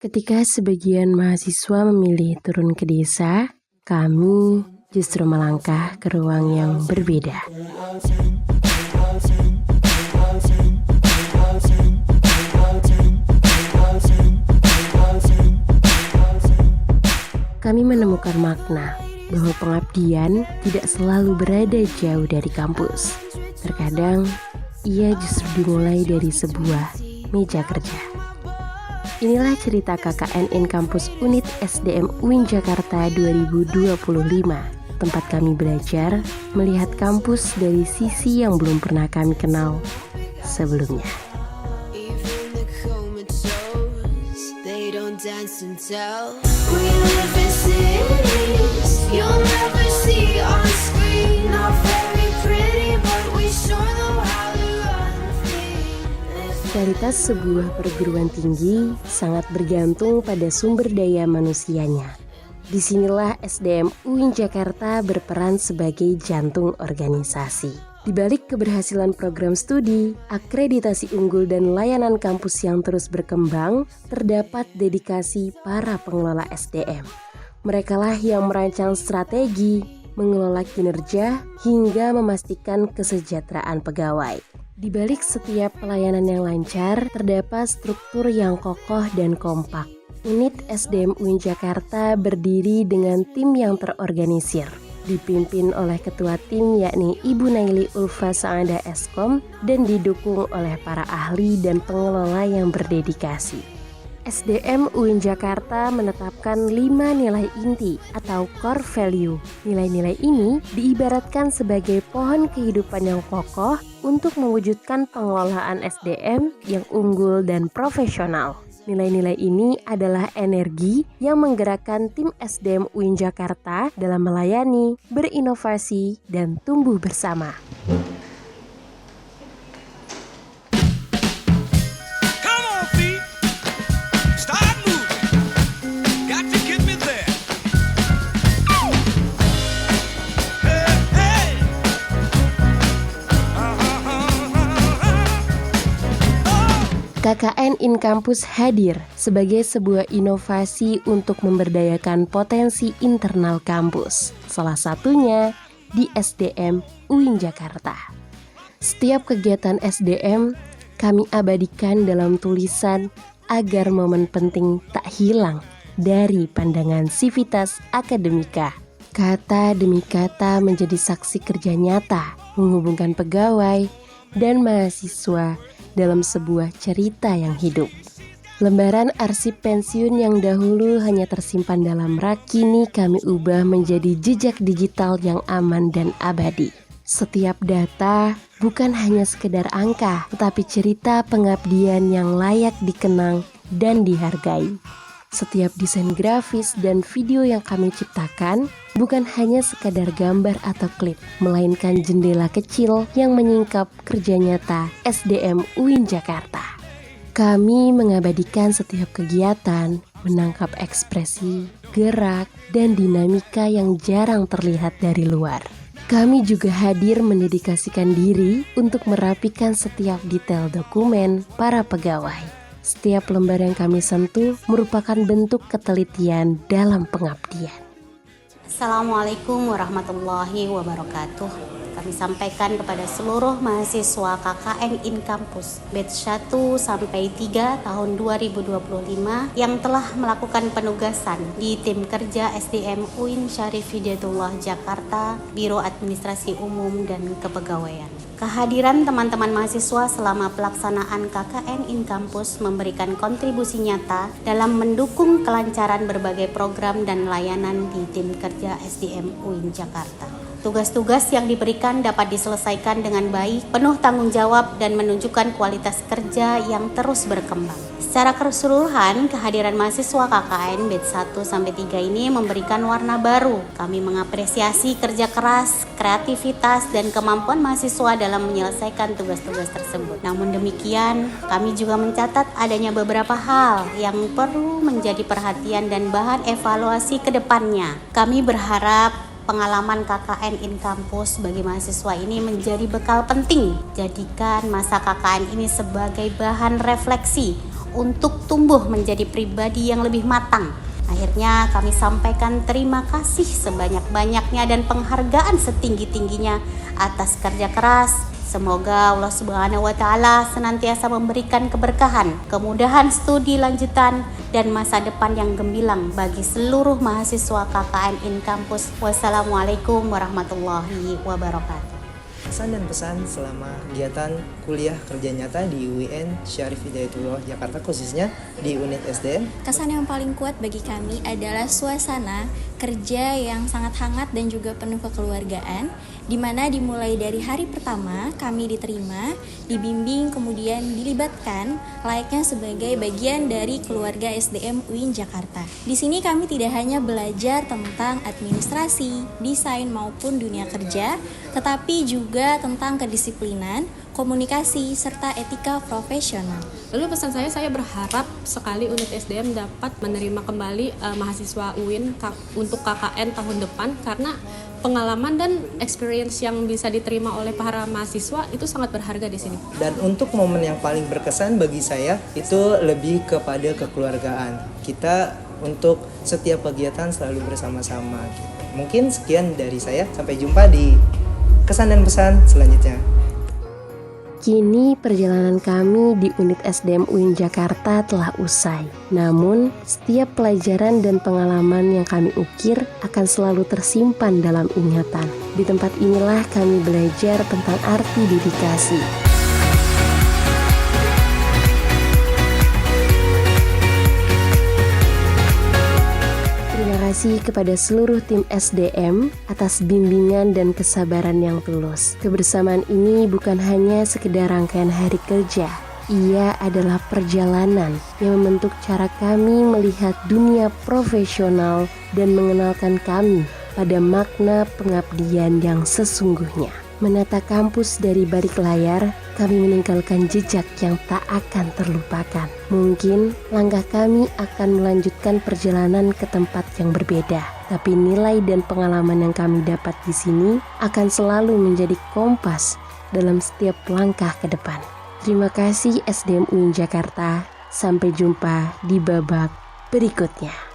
Ketika sebagian mahasiswa memilih turun ke desa, kami justru melangkah ke ruang yang berbeda. Kami menemukan makna bahwa pengabdian tidak selalu berada jauh dari kampus. Terkadang, ia justru dimulai dari sebuah meja kerja. Inilah cerita KKN in Kampus Unit SDM UIN Jakarta 2025. Tempat kami belajar melihat kampus dari sisi yang belum pernah kami kenal sebelumnya. Kualitas sebuah perguruan tinggi sangat bergantung pada sumber daya manusianya. Disinilah SDM UIN Jakarta berperan sebagai jantung organisasi. Di balik keberhasilan program studi, akreditasi unggul dan layanan kampus yang terus berkembang, terdapat dedikasi para pengelola SDM. Merekalah yang merancang strategi, mengelola kinerja, hingga memastikan kesejahteraan pegawai. Di balik setiap pelayanan yang lancar, terdapat struktur yang kokoh dan kompak. Unit SDM UIN Jakarta berdiri dengan tim yang terorganisir, dipimpin oleh ketua tim yakni Ibu Naili Ulfa Saada Eskom dan didukung oleh para ahli dan pengelola yang berdedikasi. SDM UIN Jakarta menetapkan 5 nilai inti atau core value. Nilai-nilai ini diibaratkan sebagai pohon kehidupan yang kokoh untuk mewujudkan pengelolaan SDM yang unggul dan profesional. Nilai-nilai ini adalah energi yang menggerakkan tim SDM UIN Jakarta dalam melayani, berinovasi, dan tumbuh bersama. KKN in Kampus hadir sebagai sebuah inovasi untuk memberdayakan potensi internal kampus. Salah satunya di SDM UIN Jakarta. Setiap kegiatan SDM kami abadikan dalam tulisan agar momen penting tak hilang dari pandangan sivitas akademika. Kata demi kata menjadi saksi kerja nyata menghubungkan pegawai dan mahasiswa dalam sebuah cerita yang hidup. Lembaran arsip pensiun yang dahulu hanya tersimpan dalam rak, kini kami ubah menjadi jejak digital yang aman dan abadi. Setiap data bukan hanya sekedar angka, tetapi cerita pengabdian yang layak dikenang dan dihargai. Setiap desain grafis dan video yang kami ciptakan bukan hanya sekadar gambar atau klip, melainkan jendela kecil yang menyingkap kerja nyata SDM UIN Jakarta. Kami mengabadikan setiap kegiatan, menangkap ekspresi, gerak, dan dinamika yang jarang terlihat dari luar. Kami juga hadir mendedikasikan diri untuk merapikan setiap detail dokumen para pegawai. Setiap lembar yang kami sentuh merupakan bentuk ketelitian dalam pengabdian. Assalamualaikum warahmatullahi wabarakatuh. Kami sampaikan kepada seluruh mahasiswa KKN in Kampus batch 1 sampai 3 tahun 2025 yang telah melakukan penugasan di tim kerja SDM UIN Syarif Hidayatullah Jakarta, Biro Administrasi Umum dan Kepegawaian. Kehadiran teman-teman mahasiswa selama pelaksanaan KKN in Kampus memberikan kontribusi nyata dalam mendukung kelancaran berbagai program dan layanan di tim kerja SDM UIN Jakarta. Tugas-tugas yang diberikan dapat diselesaikan dengan baik, penuh tanggung jawab, dan menunjukkan kualitas kerja yang terus berkembang. Secara keseluruhan, kehadiran mahasiswa KKN batch 1-3 ini memberikan warna baru. Kami mengapresiasi kerja keras, kreativitas, dan kemampuan mahasiswa dalam menyelesaikan tugas-tugas tersebut. Namun demikian, kami juga mencatat adanya beberapa hal yang perlu menjadi perhatian dan bahan evaluasi ke depannya. Kami berharap pengalaman KKN in Kampus bagi mahasiswa ini menjadi bekal penting. Jadikan masa KKN ini sebagai bahan refleksi untuk tumbuh menjadi pribadi yang lebih matang. Akhirnya kami sampaikan terima kasih sebanyak-banyaknya dan penghargaan setinggi-tingginya atas kerja keras. Semoga Allah Subhanahu wa Ta'ala senantiasa memberikan keberkahan, kemudahan studi lanjutan, dan masa depan yang gemilang bagi seluruh mahasiswa KKN In Kampus. Wassalamualaikum warahmatullahi wabarakatuh. Pesan dan pesan selama kegiatan kuliah kerja nyata di UIN Syarif Hidayatullah Jakarta, khususnya di unit SDM. Kesan yang paling kuat bagi kami adalah suasana kerja yang sangat hangat dan juga penuh kekeluargaan, di mana dimulai dari hari pertama kami diterima, dibimbing, kemudian dilibatkan layaknya sebagai bagian dari keluarga SDM UIN Jakarta. Di sini kami tidak hanya belajar tentang administrasi, desain maupun dunia kerja, tetapi juga tentang kedisiplinan, komunikasi, serta etika profesional. Lalu pesan saya berharap sekali unit SDM dapat menerima kembali mahasiswa UIN untuk KKN tahun depan, karena pengalaman dan experience yang bisa diterima oleh para mahasiswa itu sangat berharga di sini. Dan untuk momen yang paling berkesan bagi saya itu lebih kepada kekeluargaan. Kita untuk setiap kegiatan selalu bersama-sama. Mungkin sekian dari saya, sampai jumpa di kesan dan pesan selanjutnya. Kini perjalanan kami di unit SDM UIN Jakarta telah usai. Namun, setiap pelajaran dan pengalaman yang kami ukir akan selalu tersimpan dalam ingatan. Di tempat inilah kami belajar tentang arti dedikasi. Terima kasih kepada seluruh tim SDM atas bimbingan dan kesabaran yang tulus. Kebersamaan ini bukan hanya sekedar rangkaian hari kerja. Ia adalah perjalanan yang membentuk cara kami melihat dunia profesional dan mengenalkan kami pada makna pengabdian yang sesungguhnya. Menata kampus dari balik layar, kami meninggalkan jejak yang tak akan terlupakan. Mungkin langkah kami akan melanjutkan perjalanan ke tempat yang berbeda, tapi nilai dan pengalaman yang kami dapat di sini akan selalu menjadi kompas dalam setiap langkah ke depan. Terima kasih SDM UIN Jakarta. Sampai jumpa di babak berikutnya.